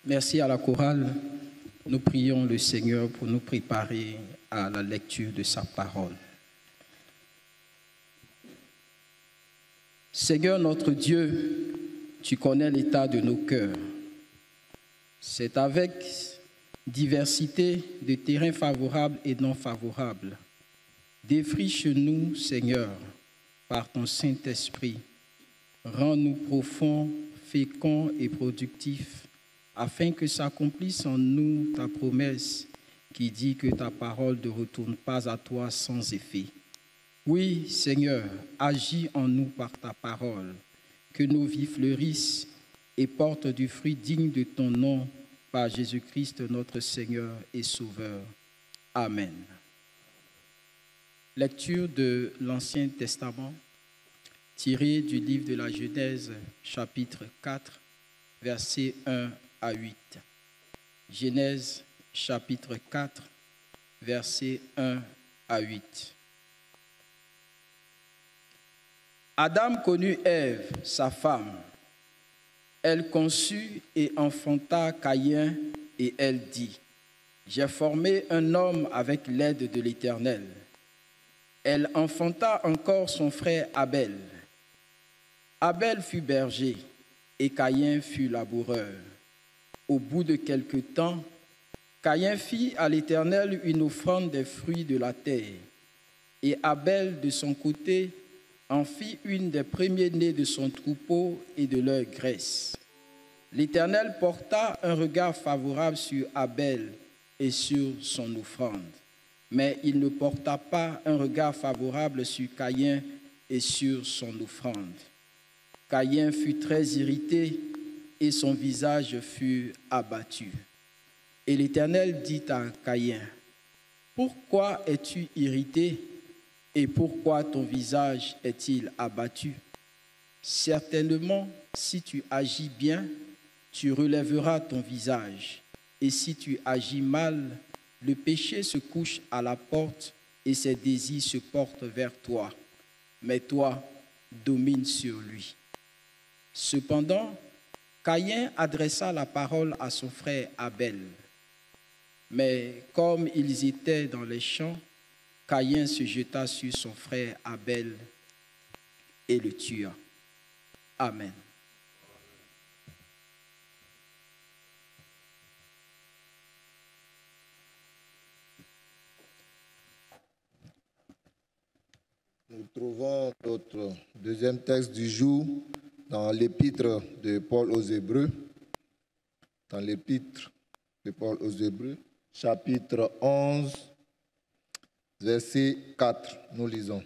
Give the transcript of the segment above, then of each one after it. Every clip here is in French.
Merci à la chorale. Nous prions le Seigneur pour nous préparer à la lecture de sa parole. Seigneur notre Dieu, tu connais l'état de nos cœurs. C'est avec diversité de terrains favorables et non favorables. Défriche-nous, Seigneur, par ton Saint-Esprit. Rends-nous profonds, féconds et productifs, afin que s'accomplisse en nous ta promesse qui dit que ta parole ne retourne pas à toi sans effet. Oui, Seigneur, agis en nous par ta parole, que nos vies fleurissent et portent du fruit digne de ton nom, par Jésus-Christ notre Seigneur et Sauveur. Amen. Lecture de l'Ancien Testament, tirée du livre de la Genèse, chapitre 4, versets 1 à 8. Genèse, chapitre 4, versets 1 à 8. Adam connut Ève, sa femme. Elle conçut et enfanta Caïn, et elle dit, « J'ai formé un homme avec l'aide de l'Éternel. » Elle enfanta encore son frère Abel. Abel fut berger et Caïn fut laboureur. Au bout de quelque temps, Caïn fit à l'Éternel une offrande des fruits de la terre. Et Abel, de son côté, en fit une des premiers-nés de son troupeau et de leur graisse. L'Éternel porta un regard favorable sur Abel et sur son offrande, mais il ne porta pas un regard favorable sur Caïn et sur son offrande. Caïn fut très irrité et son visage fut abattu. Et l'Éternel dit à Caïn, « Pourquoi es-tu irrité et pourquoi ton visage est-il abattu? Certainement, si tu agis bien, tu relèveras ton visage. Et si tu agis mal, le péché se couche à la porte et ses désirs se portent vers toi. Mais toi, domine sur lui. » Cependant, Caïn adressa la parole à son frère Abel. Mais comme ils étaient dans les champs, Caïn se jeta sur son frère Abel et le tua. Amen. Nous trouvons notre deuxième texte du jour dans l'épître de Paul aux Hébreux. Dans l'épître de Paul aux Hébreux, chapitre 11, verset 4, nous lisons.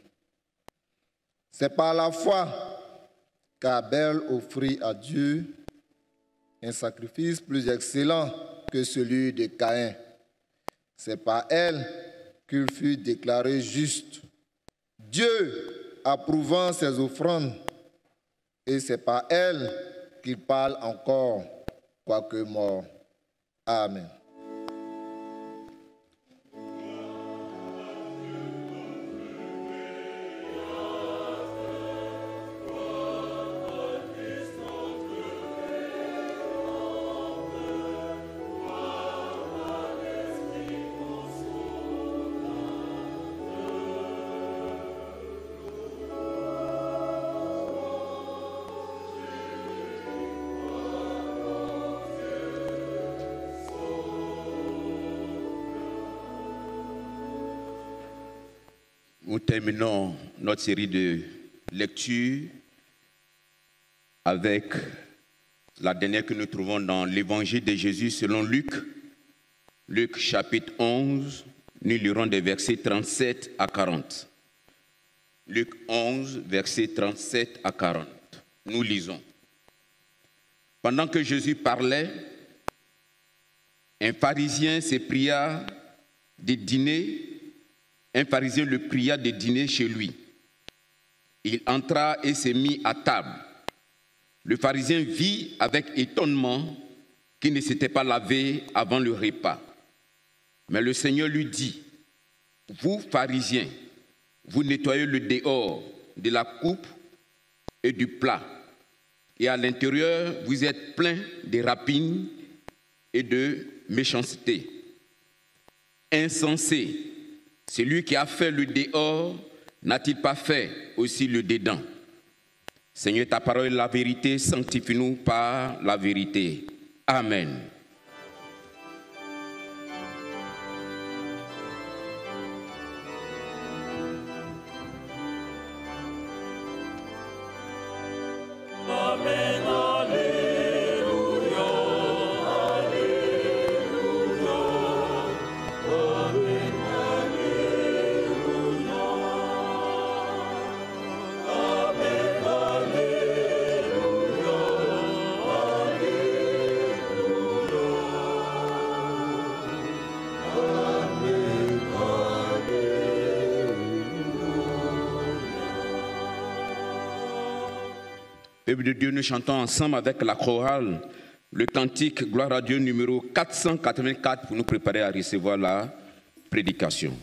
C'est par la foi qu'Abel offrit à Dieu un sacrifice plus excellent que celui de Caïn. C'est par elle qu'il fut déclaré juste, Dieu approuvant ses offrandes, et c'est par elle qu'il parle encore, quoique mort. Amen. Nous terminons notre série de lectures avec la dernière que nous trouvons dans l'évangile de Jésus selon Luc. Luc chapitre 11, nous lirons des versets 37 à 40. Luc 11, versets 37 à 40. Nous lisons. Pendant que Jésus parlait, un pharisien Un pharisien le pria de dîner chez lui. Il entra et s'est mis à table. Le pharisien vit avec étonnement qu'il ne s'était pas lavé avant le repas. Mais le Seigneur lui dit, « Vous, pharisiens, vous nettoyez le dehors de la coupe et du plat, et à l'intérieur, vous êtes pleins de rapines et de méchanceté. Insensé, celui qui a fait le dehors, n'a-t-il pas fait aussi le dedans? Seigneur, ta parole est la vérité, sanctifie-nous par la vérité. Amen. Peuple de Dieu, nous chantons ensemble avec la chorale le cantique Gloire à Dieu numéro 484 pour nous préparer à recevoir la prédication.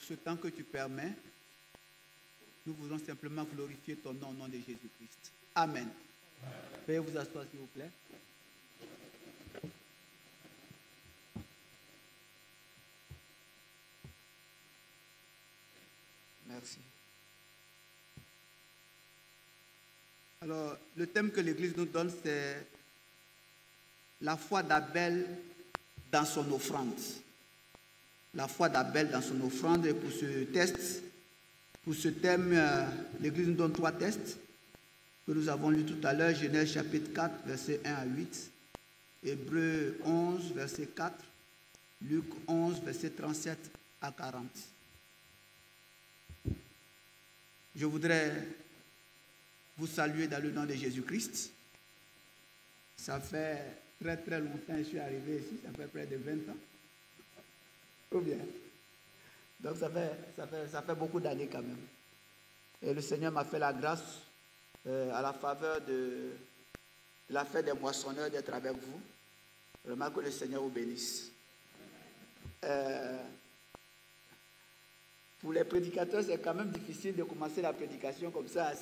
Ce temps que tu permets, nous voulons simplement glorifier ton nom au nom de Jésus-Christ. Amen. Veuillez vous asseoir s'il vous plaît. Merci. Alors, le thème que l'Église nous donne, c'est la foi d'Abel dans son offrande. La foi d'Abel dans son offrande. Et pour ce thème, l'Église nous donne 3 textes que nous avons lus tout à l'heure. Genèse chapitre 4, versets 1 à 8. Hébreux 11, verset 4. Luc 11, verset 37 à 40. Je voudrais vous saluer dans le nom de Jésus-Christ. Ça fait très très longtemps que je suis arrivé ici, ça fait près de 20 ans. Ou bien. Donc ça fait beaucoup d'années quand même. Et le Seigneur m'a fait la grâce à la faveur de la fête des moissonneurs d'être avec vous. Vraiment que le Seigneur vous bénisse. Pour les prédicateurs, c'est quand même difficile de commencer la prédication comme ça.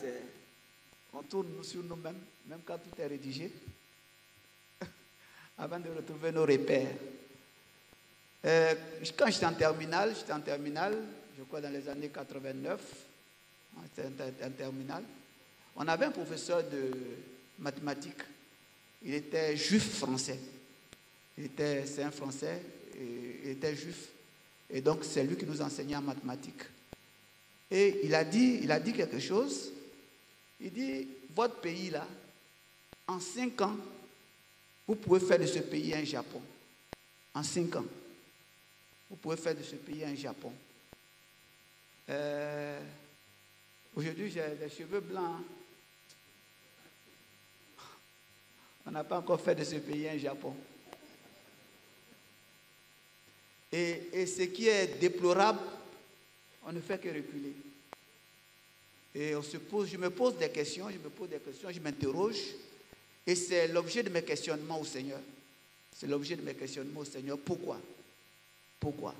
On tourne sur nous-mêmes, même quand tout est rédigé, avant de retrouver nos repères. Quand j'étais en terminale, je crois dans les années 89, c'était en terminale, on avait un professeur de mathématiques. Il était juif français. C'est un français, il était juif. Et donc, c'est lui qui nous enseignait en mathématiques. Et il a dit quelque chose. Il dit, votre pays là, en 5 ans, vous pouvez faire de ce pays un Japon. En 5 ans, vous pouvez faire de ce pays un Japon. Aujourd'hui, j'ai les cheveux blancs. On n'a pas encore fait de ce pays un Japon. Et ce qui est déplorable, on ne fait que reculer. Et je me pose des questions, je m'interroge. Et c'est l'objet de mes questionnements au Seigneur. C'est l'objet de mes questionnements au Seigneur. Pourquoi? Pourquoi?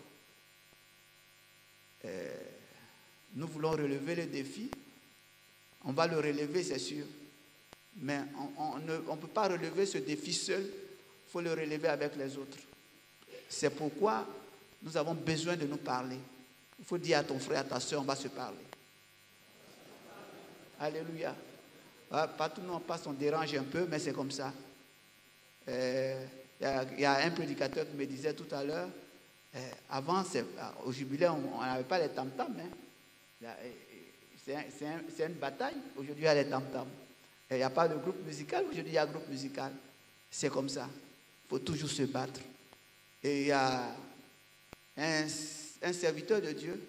Nous voulons relever le défi. On va le relever, c'est sûr. Mais on ne peut pas relever ce défi seul. Il faut le relever avec les autres. C'est pourquoi nous avons besoin de nous parler. Il faut dire à ton frère, à ta soeur, on va se parler. Alléluia. Partout où on passe, on dérange un peu, mais c'est comme ça. Il y a un prédicateur qui me disait tout à l'heure, avant, au jubilé, on n'avait pas les tam-tams. Hein. C'est une bataille. Aujourd'hui, il y a les tam-tams. Il n'y a pas de groupe musical. Aujourd'hui, il y a un groupe musical. C'est comme ça. Il faut toujours se battre. Et il y a un serviteur de Dieu.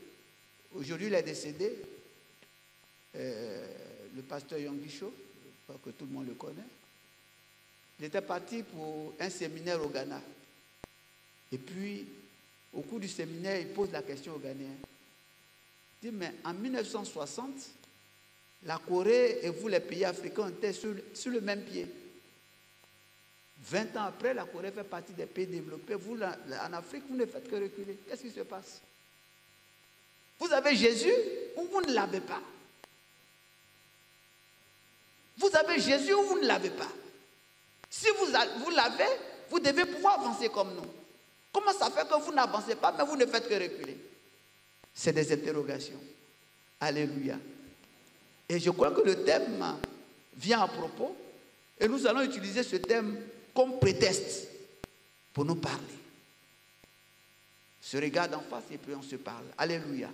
Aujourd'hui, il est décédé. Le pasteur Yongisho, je crois que tout le monde le connaît. Il était parti pour un séminaire au Ghana. Et puis, au cours du séminaire, il pose la question aux Ghanéens. Il dit, mais en 1960, la Corée et vous, les pays africains, étaient sur le même pied. 20 ans après, la Corée fait partie des pays développés. Vous, en Afrique, vous ne faites que reculer. Qu'est-ce qui se passe? Vous avez Jésus ou vous ne l'avez pas? Vous avez Jésus ou vous ne l'avez pas? Si vous l'avez, vous devez pouvoir avancer comme nous. Comment ça fait que vous n'avancez pas, mais vous ne faites que reculer? C'est des interrogations. Alléluia. Et je crois que le thème vient à propos. Et nous allons utiliser ce thème comme prétexte pour nous parler. Se regarde en face et puis on se parle. Alléluia.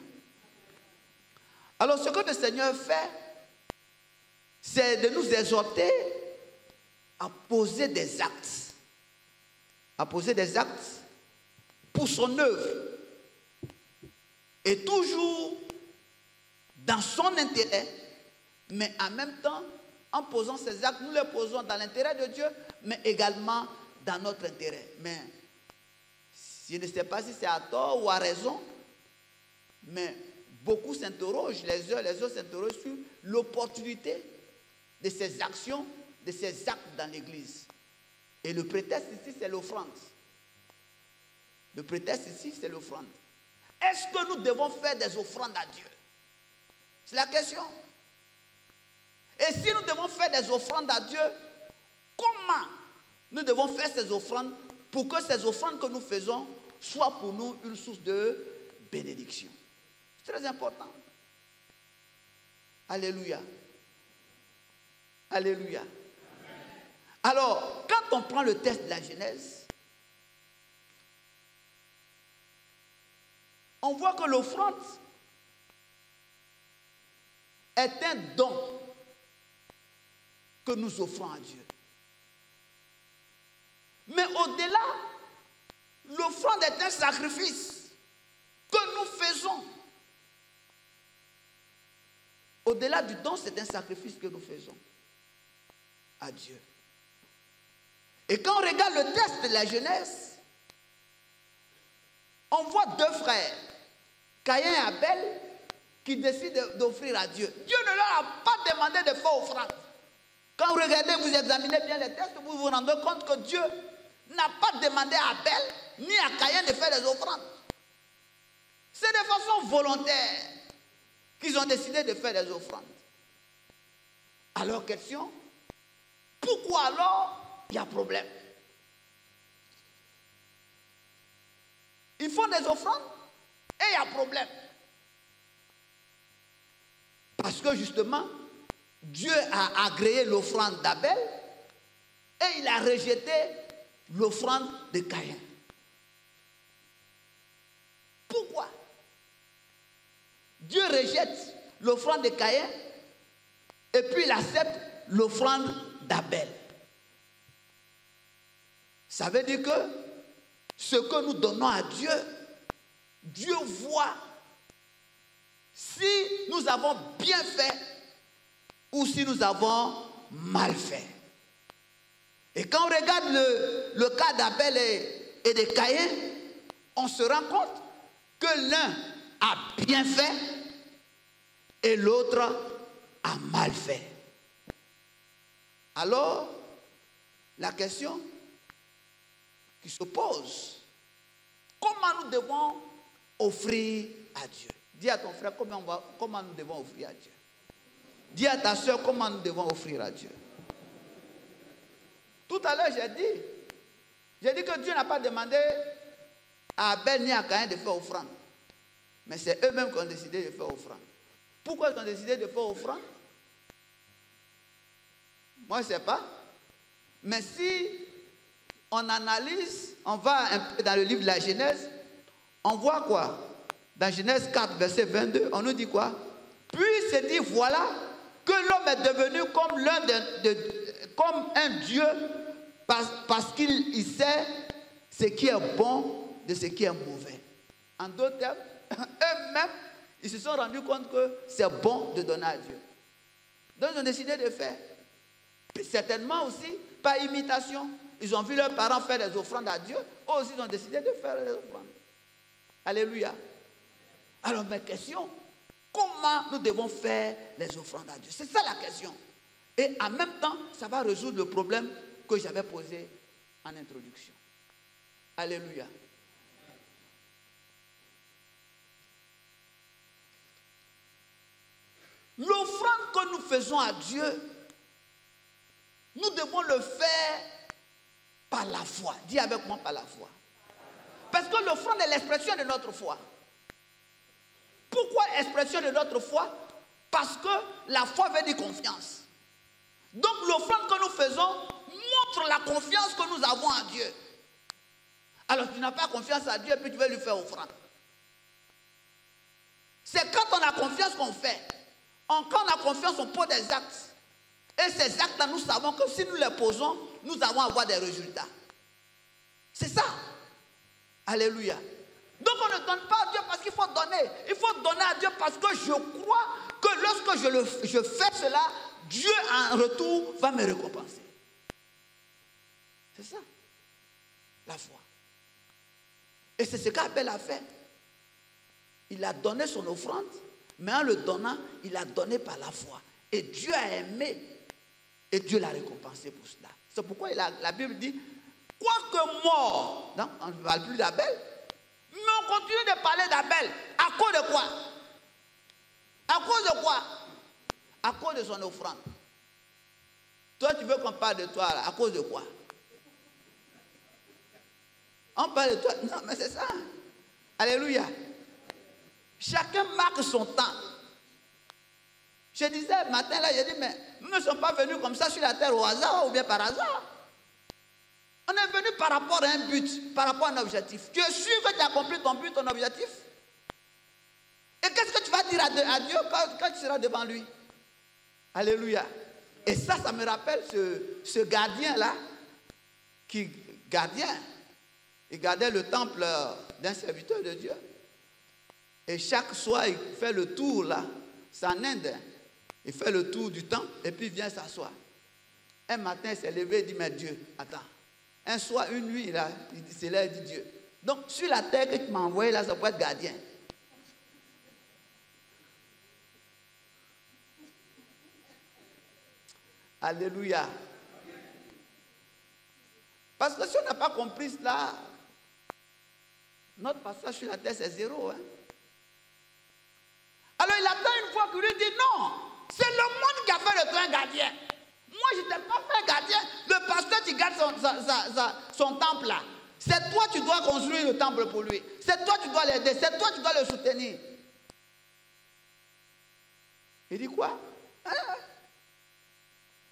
Alors ce que le Seigneur fait, c'est de nous exhorter à poser des actes. À poser des actes pour son œuvre. Et toujours dans son intérêt, mais en même temps, en posant ces actes, nous les posons dans l'intérêt de Dieu, mais également dans notre intérêt. Mais je ne sais pas si c'est à tort ou à raison, mais beaucoup s'interrogent, les uns les autres s'interrogent sur l'opportunité de ces actions, de ces actes dans l'Église. Et le prétexte ici, c'est l'offrande. Le prétexte ici, c'est l'offrande. Est-ce que nous devons faire des offrandes à Dieu? C'est la question. Et si nous devons faire des offrandes à Dieu, comment nous devons faire ces offrandes pour que ces offrandes que nous faisons soient pour nous une source de bénédiction? C'est très important. Alléluia. Alléluia. Alors, quand on prend le texte de la Genèse, on voit que l'offrande est un don que nous offrons à Dieu. Mais au-delà, l'offrande est un sacrifice que nous faisons. Au-delà du don, c'est un sacrifice que nous faisons à Dieu. Et quand on regarde le texte de la Genèse, on voit deux frères, Caïn et Abel, qui décident d'offrir à Dieu. Dieu ne leur a pas demandé de faire offrande. Quand vous regardez, vous examinez bien les textes, vous vous rendez compte que Dieu n'a pas demandé à Abel ni à Caïn de faire des offrandes. C'est de façon volontaire qu'ils ont décidé de faire des offrandes. Alors, question, pourquoi alors il y a problème? Ils font des offrandes et il y a problème. Parce que justement, Dieu a agréé l'offrande d'Abel et il a rejeté l'offrande de Caïn. Pourquoi? Dieu rejette l'offrande de Caïn et puis il accepte l'offrande d'Abel. Ça veut dire que ce que nous donnons à Dieu, Dieu voit si nous avons bien fait ou si nous avons mal fait. Et quand on regarde le cas d'Abel et de Caïn, on se rend compte que l'un a bien fait et l'autre a mal fait. Alors, la question qui se pose, comment nous devons offrir à Dieu? Dis à ton frère comment nous devons offrir à Dieu. Dis à ta soeur comment nous devons offrir à Dieu. Tout à l'heure, j'ai dit que Dieu n'a pas demandé à Abel ni à Caïn de faire offrande. Mais c'est eux-mêmes qui ont décidé de faire offrande. Pourquoi ils ont décidé de faire offrande? Moi, je ne sais pas. Mais si on analyse, on va un peu dans le livre de la Genèse, on voit quoi? Dans Genèse 4, verset 22, on nous dit quoi? Puis c'est dit, voilà, que l'homme est devenu comme un Dieu parce qu'il sait ce qui est bon de ce qui est mauvais. En d'autres termes, eux-mêmes, ils se sont rendus compte que c'est bon de donner à Dieu. Donc ils ont décidé de faire. Puis certainement aussi, par imitation, ils ont vu leurs parents faire des offrandes à Dieu, eux aussi ils ont décidé de faire des offrandes. Alléluia. Alors ma question, comment nous devons faire les offrandes à Dieu? C'est ça la question. Et en même temps, ça va résoudre le problème que j'avais posé en introduction. Alléluia. L'offrande que nous faisons à Dieu, nous devons le faire par la foi. Dis avec moi, par la foi. Parce que l'offrande est l'expression de notre foi. Pourquoi expression de notre foi? Parce que la foi veut dire confiance. Donc l'offrande que nous faisons montre la confiance que nous avons en Dieu. Alors tu n'as pas confiance à Dieu et puis tu veux lui faire offrande. C'est quand on a confiance qu'on fait. Quand on a confiance, on pose des actes. Et ces actes-là, nous savons que si nous les posons, nous allons avoir des résultats. C'est ça. Alléluia. Donc on ne donne pas à Dieu parce qu'il faut donner. Il faut donner à Dieu parce que je crois que lorsque je fais cela, Dieu en retour va me récompenser. C'est ça. La foi. Et c'est ce qu'Abel a fait. Il a donné son offrande, mais en le donnant, il a donné par la foi. Et Dieu a aimé. Et Dieu l'a récompensé pour cela. C'est pourquoi la Bible dit, quoique mort, non, on ne parle plus d'Abel, mais on continue de parler d'Abel. À cause de quoi? À cause de quoi? À cause de son offrande. Toi, tu veux qu'on parle de toi, là, à cause de quoi? On parle de toi. Non, mais c'est ça. Alléluia. Chacun marque son temps. Je disais le matin, là, j'ai dit, mais nous ne sommes pas venus comme ça sur la terre au hasard ou bien par hasard. On est venu par rapport à un but, par rapport à un objectif. Tu es sûr que tu as accompli ton but, ton objectif? Et qu'est-ce que tu vas dire à Dieu quand tu seras devant lui? Alléluia. Et ça me rappelle ce gardien-là, il gardait le temple d'un serviteur de Dieu. Et chaque soir, il fait le tour là, c'est en Inde. Il fait le tour du temple et puis il vient s'asseoir. Un matin, il s'est levé et dit, mais Dieu, attends. Un soir, une nuit, là, c'est là, il dit Dieu. Donc, sur la terre que tu m'as envoyé, là, ça peut être gardien. Alléluia. Parce que si on n'a pas compris cela, notre passage sur la terre, c'est zéro. Hein? Alors, il attend une fois qu'il lui dit, non, c'est le monde qui a fait de toi un gardien. Moi, je ne t'ai pas fait gardien. Le pasteur qui garde son temple là. C'est toi qui dois construire le temple pour lui. C'est toi qui dois l'aider. C'est toi qui dois le soutenir. Il dit quoi?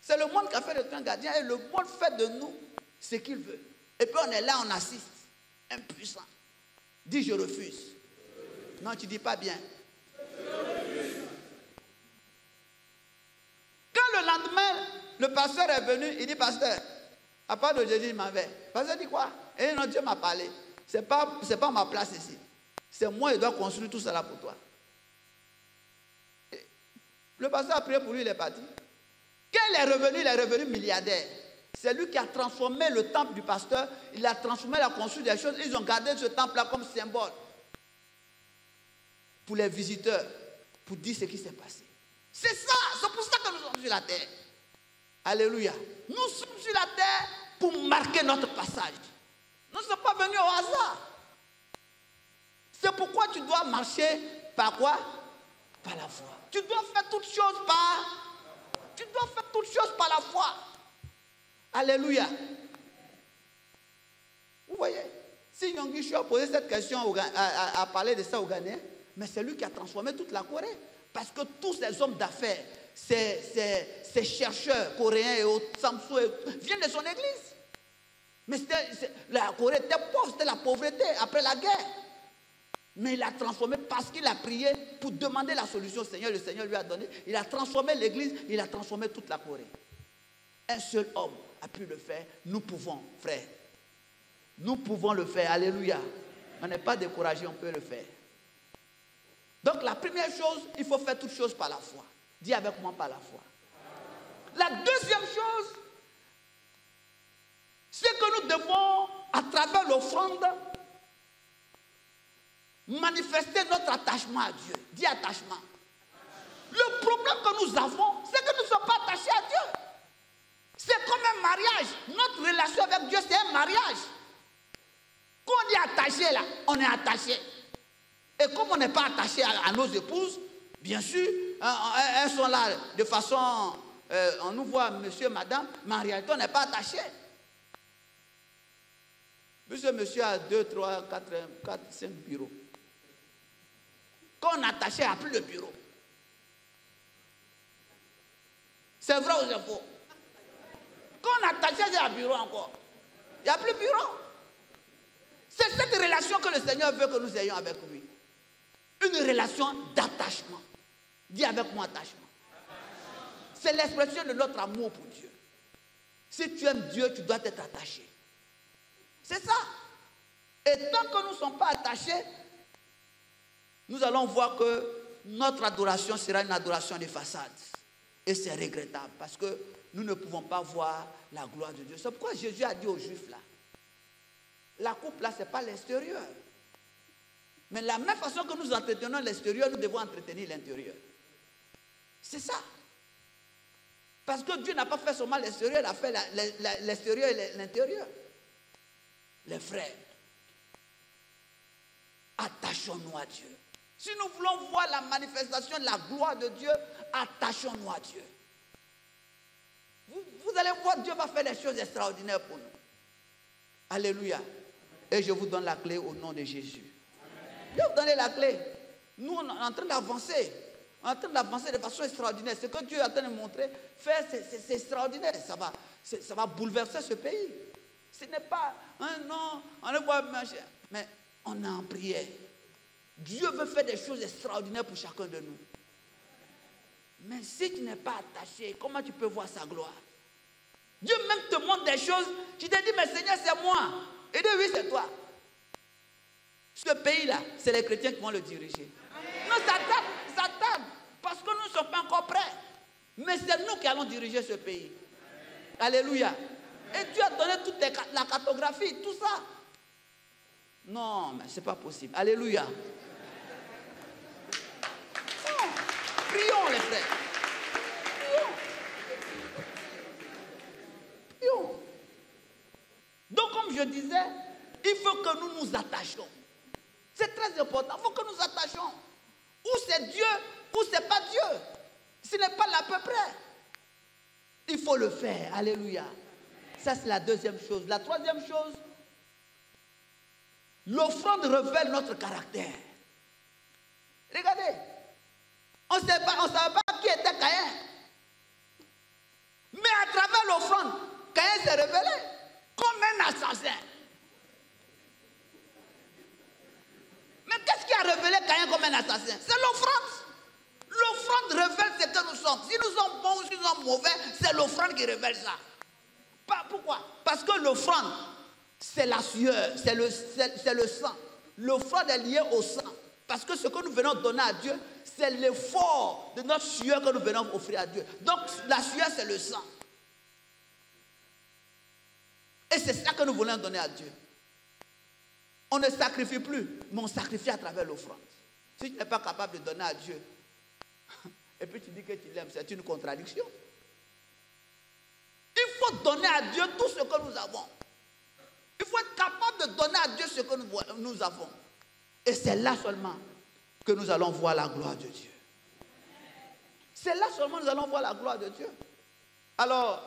C'est le monde qui a fait de toi un gardien. Et le monde fait de nous ce qu'il veut. Et puis on est là, on assiste. Impuissant. Dis, je refuse. Non, tu ne dis pas bien. Quand le lendemain, le pasteur est venu, il dit, pasteur, à part de Jésus, il m'avait. Le pasteur dit quoi? Et non, Dieu m'a parlé. Ce n'est pas ma place ici. C'est moi qui dois construire tout cela pour toi. Et le pasteur a prié pour lui, il est parti. Quand il est revenu milliardaire. C'est lui qui a transformé le temple du pasteur. Il a transformé la construction des choses. Ils ont gardé ce temple-là comme symbole pour les visiteurs, pour dire ce qui s'est passé. C'est ça, c'est pour ça que nous sommes sur la terre. Alléluia. Nous sommes sur la terre pour marquer notre passage. Nous ne sommes pas venus au hasard. C'est pourquoi tu dois marcher par quoi? Par la foi. Tu dois faire toutes choses par la foi. Alléluia. Vous voyez, si Yonggi Cho a posé cette question, a parlé de ça au Ghanéens, mais c'est lui qui a transformé toute la Corée. Parce que tous ces hommes d'affaires, ces chercheurs coréens et autres, Samsung, viennent de son église. Mais la Corée était pauvre, c'était la pauvreté après la guerre. Mais il a transformé parce qu'il a prié pour demander la solution au Seigneur. Le Seigneur lui a donné. Il a transformé l'église, il a transformé toute la Corée. Un seul homme a pu le faire. Nous pouvons, frère. Nous pouvons le faire. Alléluia. On n'est pas découragé, on peut le faire. Donc la première chose, il faut faire toutes choses par la foi. Dis avec moi par la foi. La deuxième chose, c'est que nous devons, à travers l'offrande, manifester notre attachement à Dieu. Dis attachement. Le problème que nous avons, c'est que nous ne sommes pas attachés à Dieu. C'est comme un mariage. Notre relation avec Dieu, c'est un mariage. Quand on est attaché là, on est attaché. Et comme on n'est pas attaché à nos épouses, bien sûr, elles sont là de façon, on nous voit monsieur, madame, mais en réalité, on n'est pas attaché. Monsieur a 2, 3, 4, 5 bureaux. Quand on est attaché, il n'y a plus de bureau. C'est vrai ou c'est faux? Quand on est attaché, il y a un bureau encore. Il n'y a plus de bureau. C'est cette relation que le Seigneur veut que nous ayons avec lui. Une relation d'attachement. Dis avec moi attachement. C'est l'expression de notre amour pour Dieu. Si tu aimes Dieu, tu dois t'être attaché. C'est ça. Et tant que nous ne sommes pas attachés, nous allons voir que notre adoration sera une adoration de façade. Et c'est regrettable parce que nous ne pouvons pas voir la gloire de Dieu. C'est pourquoi Jésus a dit aux Juifs là, la coupe là, ce n'est pas l'extérieur. Mais de la même façon que nous entretenons l'extérieur, nous devons entretenir l'intérieur. C'est ça. Parce que Dieu n'a pas fait seulement l'extérieur, il a fait l'extérieur et l'intérieur. Les frères, attachons-nous à Dieu. Si nous voulons voir la manifestation de la gloire de Dieu, attachons-nous à Dieu. Vous allez voir, Dieu va faire des choses extraordinaires pour nous. Alléluia. Et je vous donne la clé au nom de Jésus. Je vais vous donner la clé. Nous, on est en train d'avancer. On est en train d'avancer de façon extraordinaire. Ce que Dieu est en train de montrer, faire, c'est extraordinaire. Ça va bouleverser ce pays. Ce n'est pas, non, on ne voit pas, mais on est en prière. Dieu veut faire des choses extraordinaires pour chacun de nous. Mais si tu n'es pas attaché, comment tu peux voir sa gloire? Dieu même te montre des choses. Tu te dis, mais Seigneur, c'est moi. Il dit, oui, c'est toi. Ce pays-là, c'est les chrétiens qui vont le diriger. Non, ça tarde, parce que nous ne sommes pas encore prêts. Mais c'est nous qui allons diriger ce pays. Alléluia. Et Dieu a donné toute la cartographie, tout ça. Non, mais ce n'est pas possible. Alléluia. Non. Prions les frères. Prions. Donc comme je disais, il faut que nous nous attachions. C'est très important. Il faut que nous attachions. Ou c'est Dieu, ou c'est pas Dieu. Ce n'est pas l'à peu près. Il faut le faire. Alléluia. Ça, c'est la deuxième chose. La troisième chose, l'offrande révèle notre caractère. Regardez. On ne savait pas qui était Caïn. Mais à travers l'offrande, Caïn s'est révélé comme un assassin. Mais qu'est-ce qui a révélé Caïn comme un assassin? C'est l'offrande. L'offrande révèle ce que nous sommes. Si nous sommes bons ou si nous sommes mauvais, c'est l'offrande qui révèle ça. Pourquoi? Parce que l'offrande, c'est la sueur, c'est le sang. L'offrande est liée au sang. Parce que ce que nous venons donner à Dieu, c'est l'effort de notre sueur que nous venons offrir à Dieu. Donc la sueur, c'est le sang. Et c'est ça que nous voulons donner à Dieu. On ne sacrifie plus, mais on sacrifie à travers l'offrande. Si tu n'es pas capable de donner à Dieu, et puis tu dis que tu l'aimes, c'est une contradiction. Il faut donner à Dieu tout ce que nous avons. Il faut être capable de donner à Dieu ce que nous avons. Et c'est là seulement que nous allons voir la gloire de Dieu. C'est là seulement que nous allons voir la gloire de Dieu. Alors,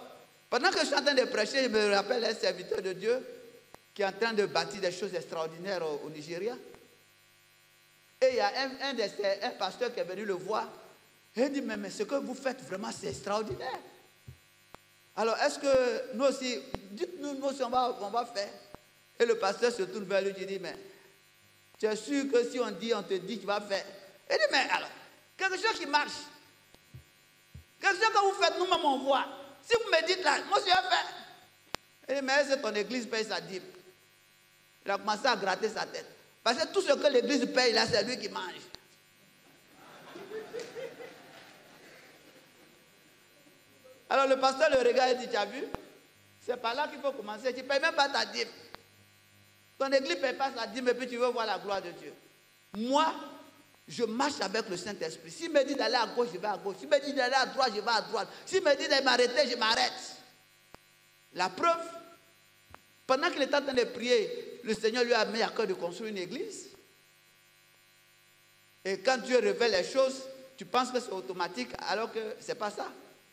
pendant que je suis en train de prêcher, je me rappelle un serviteur de Dieu qui est en train de bâtir des choses extraordinaires au Nigeria. Et il y a un pasteur qui est venu le voir. Et il dit, mais ce que vous faites vraiment, c'est extraordinaire. Alors, est-ce que nous aussi, dites-nous, nous aussi, on va faire. Et le pasteur se tourne vers lui et dit, mais tu es sûr que si on te dit, tu vas faire. Il dit, mais alors, quelque chose qui marche. Quelque chose que vous faites, nous-mêmes, on voit. Si vous me dites là, moi, je vais faire. Il dit, mais est-ce que ton église paye sa dîme? Il a commencé à gratter sa tête. Parce que tout ce que l'église paye, là, c'est lui qui mange. Alors le pasteur le regarde et dit, tu as vu? C'est par là qu'il faut commencer. Tu ne payes même pas ta dîme. Ton église ne paye pas sa dîme et puis tu veux voir la gloire de Dieu. Moi, je marche avec le Saint-Esprit. S'il me dit d'aller à gauche, je vais à gauche. S'il me dit d'aller à droite, je vais à droite. S'il me dit de m'arrêter, je m'arrête. La preuve, pendant qu'il était en train de prier, le Seigneur lui a mis à cœur de construire une église. Et quand Dieu révèle les choses, tu penses que c'est automatique alors que ce n'est pas ça.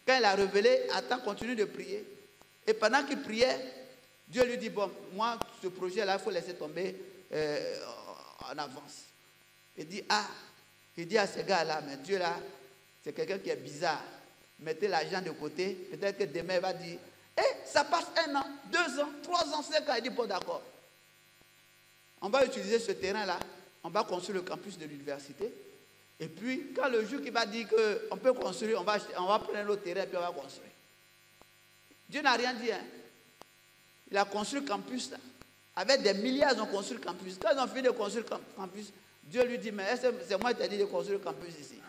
Quand il a révélé, attends, continue de prier. Et pendant qu'il priait, Dieu lui dit, bon, moi, ce projet-là, il faut laisser tomber en avance. Il dit à ce gars-là, mais Dieu là, c'est quelqu'un qui est bizarre. Mettez l'argent de côté, peut-être que demain, il va dire, ça passe 1 an, 2 ans, 3 ans, 5 ans. Il dit, bon, d'accord. On va utiliser ce terrain-là, on va construire le campus de l'université. Et puis, quand le jour qui va dire qu'on peut construire, on va prendre le terrain et puis on va construire. Dieu n'a rien dit. Hein. Il a construit le campus là. Avec des milliards, ils ont construit le campus. Quand ils ont fini de construire le campus, Dieu lui dit, mais c'est moi qui t'ai dit de construire le campus ici.